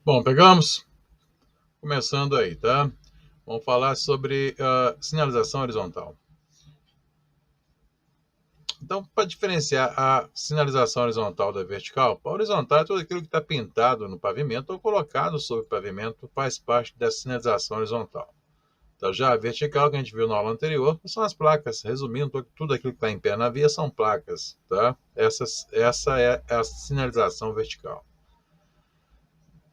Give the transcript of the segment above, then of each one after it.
Bom, pegamos? Começando aí, tá? Vamos falar sobre sinalização horizontal. Então, para diferenciar a sinalização horizontal da vertical, a horizontal é tudo aquilo que está pintado no pavimento ou colocado sobre o pavimento faz parte da sinalização horizontal. Então, já a vertical, que a gente viu na aula anterior, são as placas. Resumindo, tudo aquilo que está em pé na via são placas, tá? Essa é a sinalização vertical.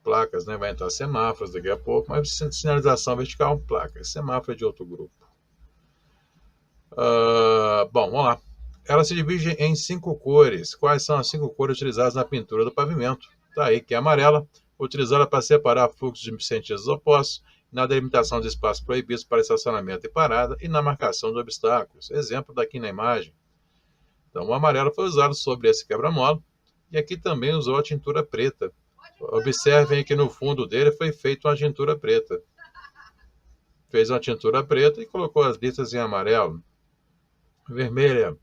Placas, né? Vai entrar semáforos daqui a pouco, mas sinalização vertical, placas. Semáforo é de outro grupo. Bom, vamos lá. Ela se divide em 5 cores. Quais são as 5 cores utilizadas na pintura do pavimento? Tá aí, que é amarela, utilizada para separar fluxos de sentidos opostos, na delimitação de espaços proibidos para estacionamento e parada e na marcação de obstáculos. Exemplo daqui na imagem. Então, o amarelo foi usado sobre esse quebra-mola e aqui também usou a tintura preta. Observem que no fundo dele foi feita uma tintura preta. Fez uma tintura preta e colocou as listas em amarelo. Vermelha,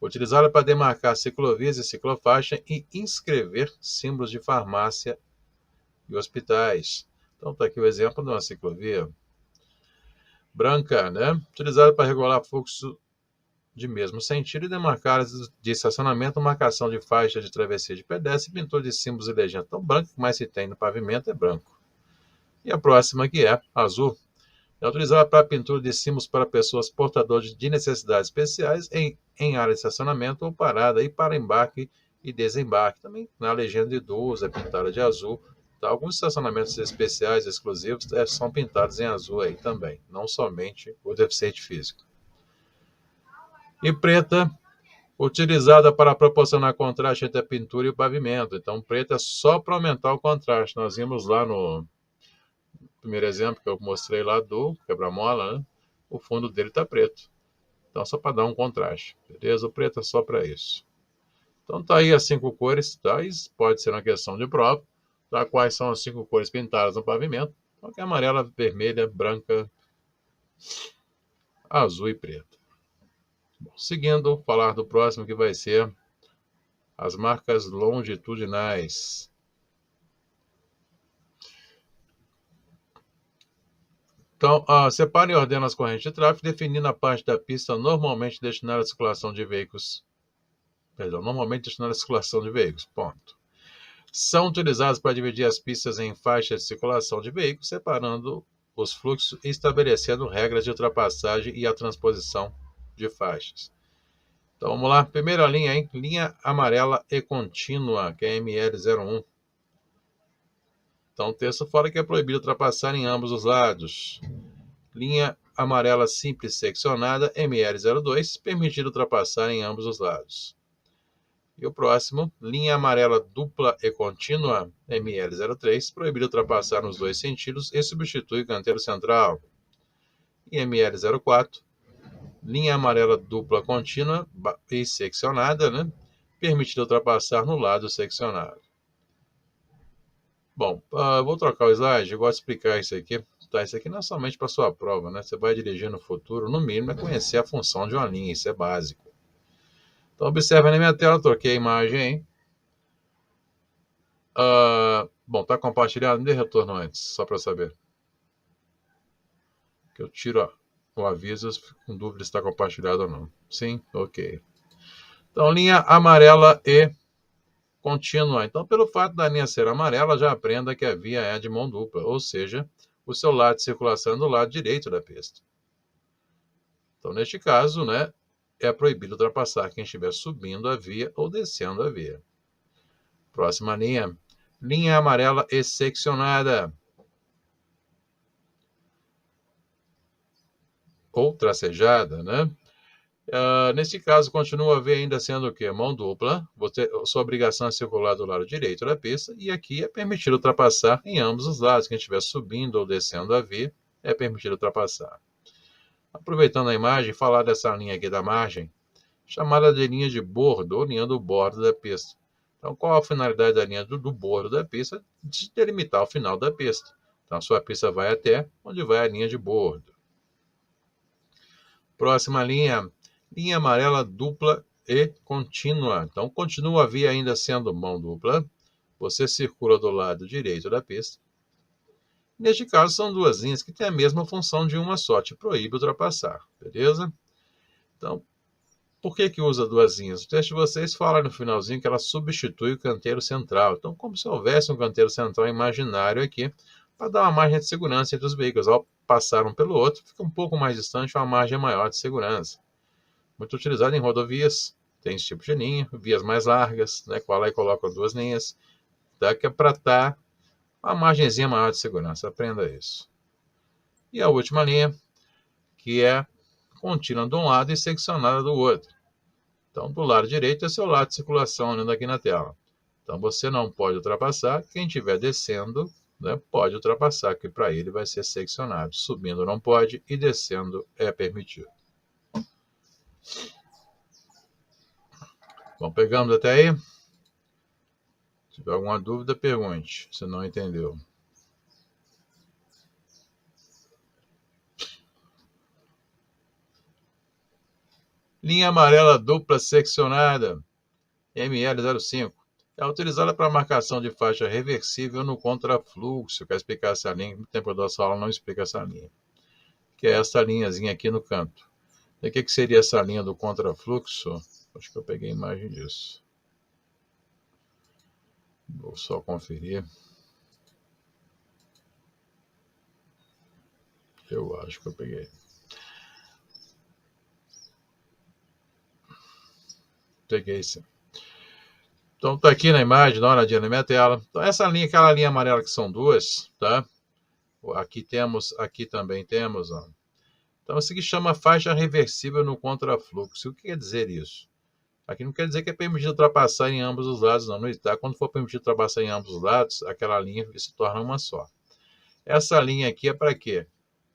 utilizada para demarcar ciclovias e ciclofaixa e inscrever símbolos de farmácia e hospitais. Então está aqui o exemplo de uma ciclovia. Branca, né? Utilizada para regular fluxo de mesmo sentido e demarcar de estacionamento, marcação de faixa de travessia de pedestre e pintura de símbolos e legendas. Então, branco que mais se tem no pavimento é branco. E a próxima que é azul. É utilizada para pintura de símbolos para pessoas portadoras de necessidades especiais em área de estacionamento ou parada e para embarque e desembarque. Também na legenda de idoso é pintada de azul. Tá? Alguns estacionamentos especiais exclusivos são pintados em azul aí também, não somente o deficiente físico. E preta, utilizada para proporcionar contraste entre a pintura e o pavimento. Então, preta é só para aumentar o contraste. Nós vimos lá no primeiro exemplo que eu mostrei lá do quebra-mola, né? O fundo dele está preto. Então, só para dar um contraste, beleza? O preto é só para isso. Então, tá aí as 5 cores, tá? Isso pode ser uma questão de prova, tá? Quais são as 5 cores pintadas no pavimento? Então, que é amarela, vermelha, branca, azul e preta. Bom, seguindo, falar do próximo que vai ser as marcas longitudinais. Então, separe e ordena as correntes de tráfego, definindo a parte da pista normalmente destinada à circulação de veículos. Normalmente destinada à circulação de veículos. Ponto. São utilizadas para dividir as pistas em faixas de circulação de veículos, separando os fluxos e estabelecendo regras de ultrapassagem e a transposição de faixas. Então, vamos lá. Primeira linha, hein? Linha amarela e contínua, que é ML01. Então, texto fora que é proibido ultrapassar em ambos os lados. Linha amarela simples seccionada, ML02, permitido ultrapassar em ambos os lados. E o próximo, linha amarela dupla e contínua, ML03, proibido ultrapassar nos dois sentidos e substitui o canteiro central. E ML04, linha amarela dupla contínua e seccionada, né? Permitido ultrapassar no lado seccionado. Bom, vou trocar o slide, eu gosto de explicar isso aqui. Tá, isso aqui não é somente para sua prova, né? Você vai dirigir no futuro, no mínimo é conhecer a função de uma linha, isso é básico. Então, observe na minha tela, troquei a imagem, hein? Bom, tá compartilhado? Me dê retorno antes, só para saber. Que eu tiro o aviso, fico com dúvida se está compartilhado ou não. Sim? Ok. Então, linha amarela e contínua. Então, pelo fato da linha ser amarela, já aprenda que a via é de mão dupla, ou seja, o seu lado de circulação é do lado direito da pista. Então, neste caso, né, é proibido ultrapassar quem estiver subindo a via ou descendo a via. Próxima linha. Linha amarela e seccionada. Ou tracejada, né? Nesse caso, continua a via ainda sendo o quê? Mão dupla. Sua obrigação é circular do lado direito da pista. E aqui é permitido ultrapassar em ambos os lados. Quem estiver subindo ou descendo a via, é permitido ultrapassar. Aproveitando a imagem, falar dessa linha aqui da margem, chamada de linha de bordo ou linha do bordo da pista. Então, qual a finalidade da linha do bordo da pista? De delimitar o final da pista. Então, a sua pista vai até onde vai a linha de bordo. Próxima linha, linha amarela dupla e contínua. Então, continua a via ainda sendo mão dupla. Você circula do lado direito da pista Neste caso, são duas linhas que têm a mesma função de uma só, te proíbe ultrapassar, beleza? Então, por que usa duas linhas? O texto de vocês fala no finalzinho que ela substitui o canteiro central. Então, como se houvesse um canteiro central imaginário aqui, para dar uma margem de segurança entre os veículos. Ao passar um pelo outro, fica um pouco mais distante, uma margem maior de segurança. Muito utilizado em rodovias, tem esse tipo de linha, vias mais largas, né, lá e colocam duas linhas, tá? Que é para dar uma margenzinha maior de segurança. Aprenda isso. E a última linha, que é contínua de um lado e seccionada do outro. Então, do lado direito é seu lado de circulação, olhando aqui na tela. Então, você não pode ultrapassar. Quem estiver descendo, né, pode ultrapassar, que para ele vai ser seccionado. Subindo não pode e descendo é permitido. Bom, pegamos até aí? Se tiver alguma dúvida, pergunte, se não entendeu. Linha amarela dupla seccionada, ML05. É utilizada para marcação de faixa reversível no contrafluxo. Quer explicar essa linha? No tempo da sua aula não explica essa linha. Que é essa linhazinha aqui no canto. E o que seria essa linha do contrafluxo? Acho que eu peguei a imagem disso. Vou só conferir. Eu acho que eu peguei. Peguei sim. Então tá aqui na imagem, dá uma olhadinha na minha tela. Então essa linha, aquela linha amarela que são duas, tá? Aqui temos, aqui também temos, ó. Então isso aqui chama faixa reversível no contrafluxo. O que quer dizer isso? Aqui não quer dizer que é permitido ultrapassar em ambos os lados, não. Tá? Quando for permitido ultrapassar em ambos os lados, aquela linha se torna uma só. Essa linha aqui é para quê?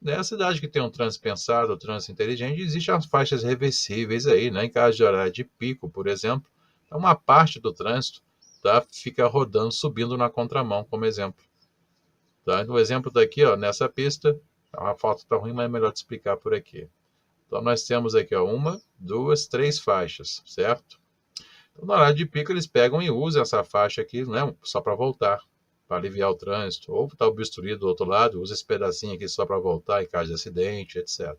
Nessa cidade que tem um trânsito pensado, um trânsito inteligente, existem as faixas reversíveis aí, né? Em caso de horário de pico, por exemplo, uma parte do trânsito, tá, fica rodando, subindo na contramão, como exemplo. Tá? O exemplo daqui, ó, nessa pista, a foto está ruim, mas é melhor te explicar por aqui. Então, nós temos aqui, ó, uma, duas, três faixas, certo? Então, no horário de pico, eles pegam e usam essa faixa aqui, né, só para voltar, para aliviar o trânsito, ou está obstruído do outro lado, usa esse pedacinho aqui só para voltar em caso de acidente, etc.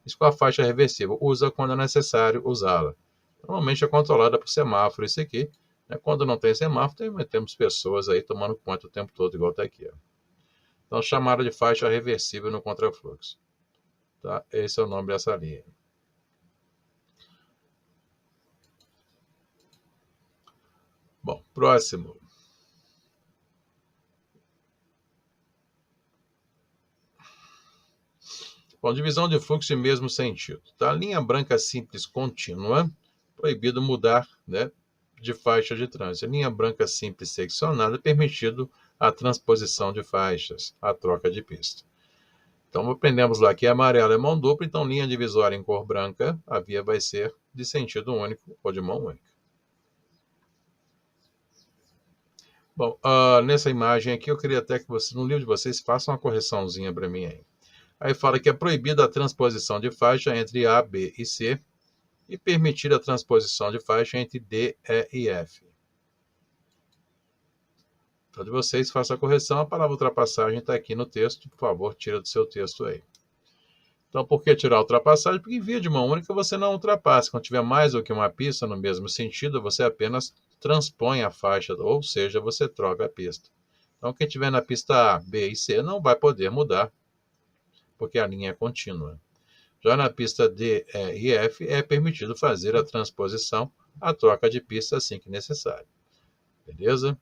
Isso com a faixa reversível, usa quando é necessário usá-la. Normalmente é controlada por semáforo, isso aqui. Né? Quando não tem semáforo, temos pessoas aí tomando conta o tempo todo, igual está aqui. Ó. Então, chamada de faixa reversível no contrafluxo. Tá? Esse é o nome dessa linha. Bom, próximo. Bom, divisão de fluxo de mesmo sentido. Tá? Linha branca simples contínua, proibido mudar, né, de faixa de trânsito. Linha branca simples seccionada, permitido a transposição de faixas, a troca de pista. Então, aprendemos lá que amarelo é mão dupla, então linha divisória em cor branca, a via vai ser de sentido único ou de mão única. Bom, nessa imagem aqui, eu queria até que vocês, no livro de vocês, façam uma correçãozinha para mim aí. Aí fala que é proibida a transposição de faixa entre A, B e C e permitir a transposição de faixa entre D, E e F. Então, de vocês, faça a correção. A palavra ultrapassagem está aqui no texto. Por favor, tira do seu texto aí. Então, por que tirar a ultrapassagem? Porque em via de mão única você não ultrapassa. Quando tiver mais do que uma pista no mesmo sentido, você apenas transpõe a faixa, ou seja, você troca a pista. Então, quem estiver na pista A, B e C não vai poder mudar, porque a linha é contínua. Já na pista D, E e F é permitido fazer a transposição, a troca de pista assim que necessário. Beleza?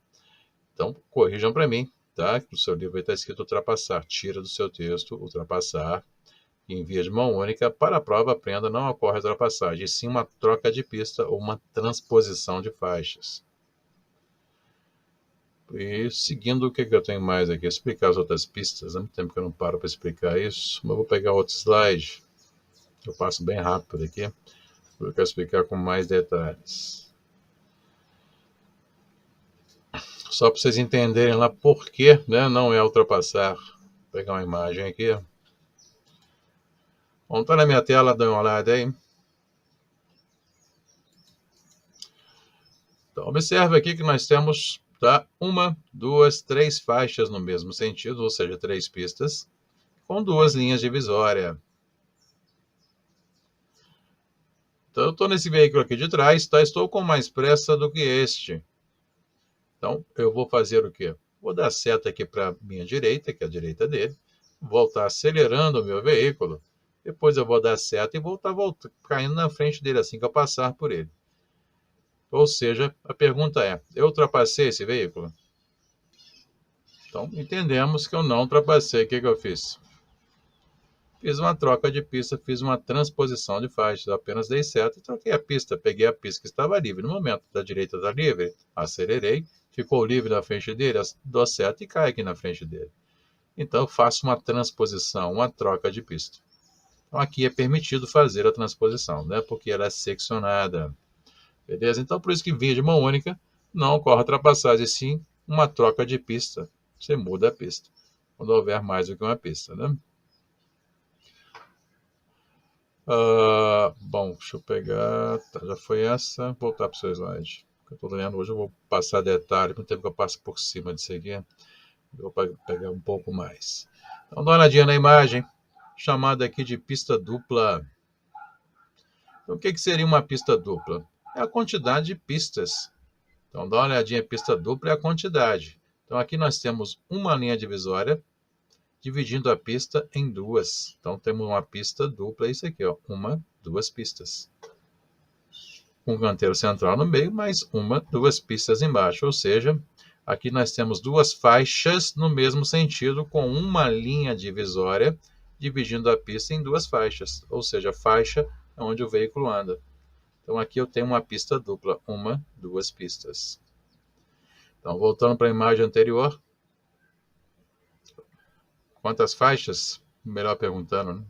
Então, corrijam para mim, tá? No seu livro vai estar escrito ultrapassar. Tira do seu texto ultrapassar. Em via de mão única, para a prova, aprenda, não ocorre ultrapassagem, e sim uma troca de pista ou uma transposição de faixas. E seguindo, o que eu tenho mais aqui? Explicar as outras pistas. Há muito tempo que eu não paro para explicar isso, mas eu vou pegar outro slide. Eu passo bem rápido aqui. Eu quero explicar com mais detalhes. Só para vocês entenderem lá por que, né, não é ultrapassar. Vou pegar uma imagem aqui. Bom, tá na minha tela, dá uma olhada aí. Então, observe aqui que nós temos Tá? 1, 2, 3 faixas no mesmo sentido, ou seja, 3 pistas, com 2 linhas divisórias. Então, eu estou nesse veículo aqui de trás, tá? Estou com mais pressa do que este. Então, eu vou fazer o quê? Vou dar seta aqui para minha direita, que é a direita dele, voltar acelerando o meu veículo, depois eu vou dar seta e voltar caindo na frente dele assim que eu passar por ele. Ou seja, a pergunta é, eu ultrapassei esse veículo? Então, entendemos que eu não ultrapassei. O que eu fiz? Fiz uma troca de pista, fiz uma transposição de faixas, apenas dei seta e troquei a pista. Peguei a pista que estava livre. No momento da direita está livre, acelerei, ficou livre na frente dele, dou seta e cai aqui na frente dele. Então, eu faço uma transposição, uma troca de pista. Então, aqui é permitido fazer a transposição, né? Porque ela é seccionada. Beleza? Então, por isso que via de mão única não ocorre ultrapassagem, sim uma troca de pista. Você muda a pista, quando houver mais do que uma pista, né? Bom, deixa eu pegar. Tá, já foi essa. Vou voltar para o seu slide. Eu estou lendo hoje, eu vou passar detalhe, não tempo que eu passo por cima disso aqui. Eu vou pegar um pouco mais. Então, dá uma olhadinha na imagem, chamada aqui de pista dupla. Então, o que seria uma pista dupla? É a quantidade de pistas. Então, dá uma olhadinha, pista dupla é a quantidade. Então, aqui nós temos uma linha divisória, dividindo a pista em 2. Então, temos uma pista dupla, isso aqui, ó, 1, 2 pistas. Um canteiro central no meio, mais 1, 2 pistas embaixo. Ou seja, aqui nós temos 2 faixas no mesmo sentido, com uma linha divisória, dividindo a pista em 2 faixas. Ou seja, a faixa é onde o veículo anda. Então, aqui eu tenho uma pista dupla, 1, 2 pistas. Então, voltando para a imagem anterior. Quantas faixas? Melhor perguntando, né?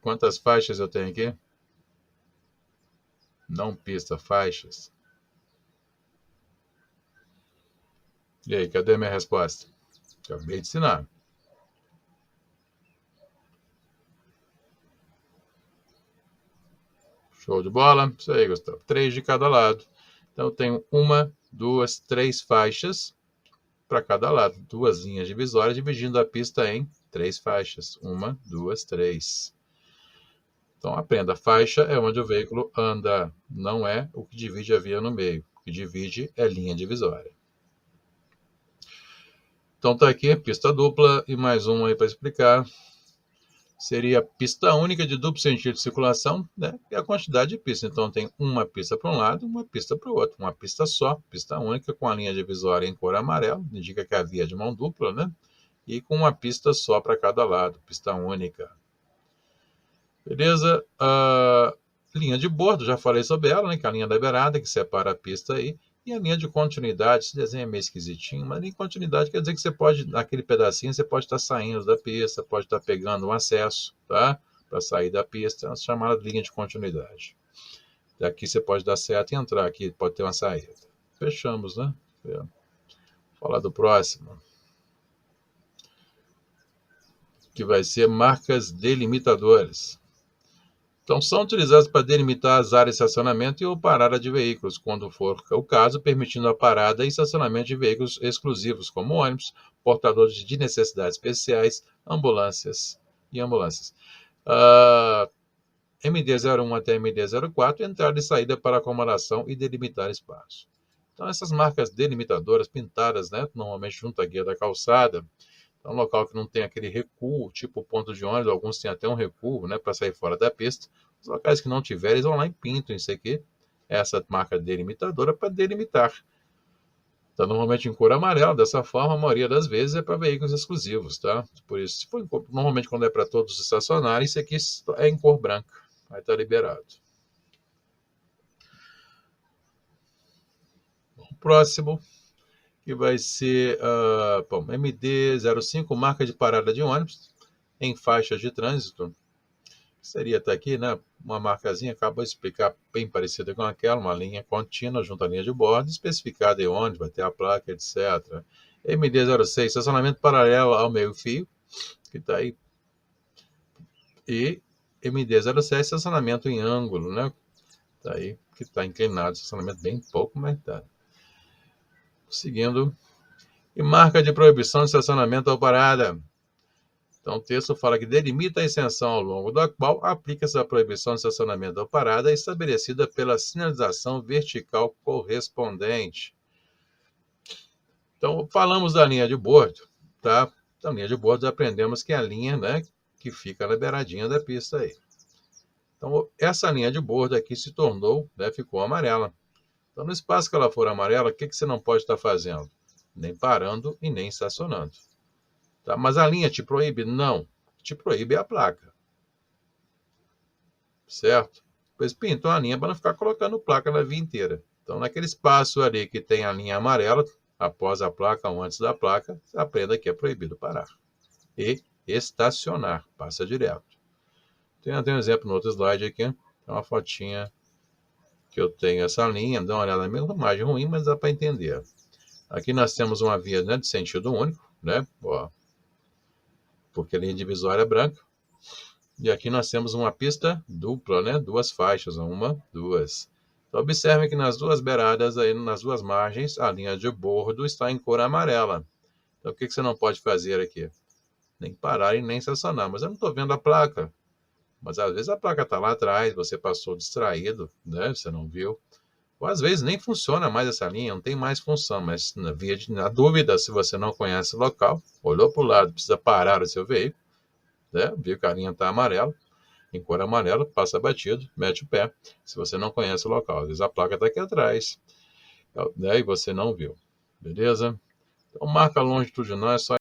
Quantas faixas eu tenho aqui? Não pista, faixas. E aí, cadê a minha resposta? Acabei de ensinar. Show de bola? Isso aí, Gustavo. 3 de cada lado. Então, eu tenho 1, 2, 3 faixas para cada lado. 2 linhas divisórias, dividindo a pista em 3 faixas. 1, 2, 3. Então, aprenda. Faixa é onde o veículo anda. Não é o que divide a via no meio. O que divide é linha divisória. Então, está aqui, pista dupla. E mais um aí para explicar. Seria pista única de duplo sentido de circulação, né? E a quantidade de pistas. Então, tem uma pista para um lado, uma pista para o outro. Uma pista só, pista única, com a linha divisória em cor amarela, indica que é a via de mão dupla, né? E com uma pista só para cada lado, pista única. Beleza? Linha de bordo, já falei sobre ela, né? Que é a linha da beirada, que separa a pista aí. E a linha de continuidade, esse desenho é meio esquisitinho, mas linha de continuidade quer dizer que você pode, naquele pedacinho, você pode estar saindo da pista, pode estar pegando um acesso, tá? Para sair da pista, é chamada linha de continuidade. Daqui você pode dar seta e entrar aqui, pode ter uma saída. Fechamos, né? Vou falar do próximo. Que vai ser marcas delimitadoras. Então, são utilizados para delimitar as áreas de estacionamento e ou parada de veículos, quando for o caso, permitindo a parada e estacionamento de veículos exclusivos, como ônibus, portadores de necessidades especiais, ambulâncias e ambulâncias. MD-01 até MD-04, entrada e saída para acomodação e delimitar espaço. Então, essas marcas delimitadoras pintadas, né, normalmente junto à guia da calçada, é um local que não tem aquele recuo, tipo ponto de ônibus, alguns têm até um recuo, né, para sair fora da pista. Os locais que não tiverem, eles vão lá e pintam isso aqui, essa marca delimitadora, para delimitar. Então, normalmente em cor amarela, dessa forma, a maioria das vezes é para veículos exclusivos, tá? Por isso, se for, normalmente quando é para todos estacionarem, isso aqui é em cor branca, vai estar liberado. O próximo, que vai ser MD-05, marca de parada de ônibus em faixas de trânsito. Seria até aqui, né? Uma marcazinha, acabou de explicar, bem parecida com aquela, uma linha contínua junto à linha de bordo, especificada em ônibus, vai ter a placa, etc. MD-06, estacionamento paralelo ao meio-fio, que está aí. E MD-07, estacionamento em ângulo, né? Está aí, que está inclinado, estacionamento bem pouco, mas está. Seguindo. E marca de proibição de estacionamento ou parada. Então, o texto fala que delimita a extensão ao longo da qual aplica-se a proibição de estacionamento ou parada estabelecida pela sinalização vertical correspondente. Então, falamos da linha de bordo, tá? Da linha de bordo aprendemos que é a linha, né, que fica na beiradinha da pista aí. Então, essa linha de bordo aqui se tornou, né, ficou amarela. Então, no espaço que ela for amarela, o que você não pode estar fazendo? Nem parando e nem estacionando. Tá? Mas a linha te proíbe? Não. Te proíbe a placa. Certo? Pois pintam a linha para não ficar colocando placa na via inteira. Então, naquele espaço ali que tem a linha amarela, após a placa ou antes da placa, aprenda que é proibido parar. E estacionar. Passa direto. Tem um exemplo no outro slide aqui. É uma fotinha que eu tenho essa linha. Dá uma olhada na imagem ruim, mas dá para entender. Aqui nós temos uma via, né, de sentido único, né? Ó, porque a linha divisória é branca. E aqui nós temos uma pista dupla, né? Duas faixas, uma, duas. Então, observe que nas duas beiradas, aí, nas duas margens, a linha de bordo está em cor amarela. Então, o que você não pode fazer aqui? Nem parar e nem estacionar. Mas eu não estou vendo a placa. Mas às vezes a placa está lá atrás, você passou distraído, né? Você não viu. Ou às vezes nem funciona mais essa linha, não tem mais função. Mas na dúvida, se você não conhece o local, olhou para o lado, precisa parar o seu veículo, né? Viu que a linha está amarela, em cor amarela, passa batido, mete o pé, se você não conhece o local. Às vezes a placa está aqui atrás, né? E você não viu. Beleza? Então, marca longitudinal é só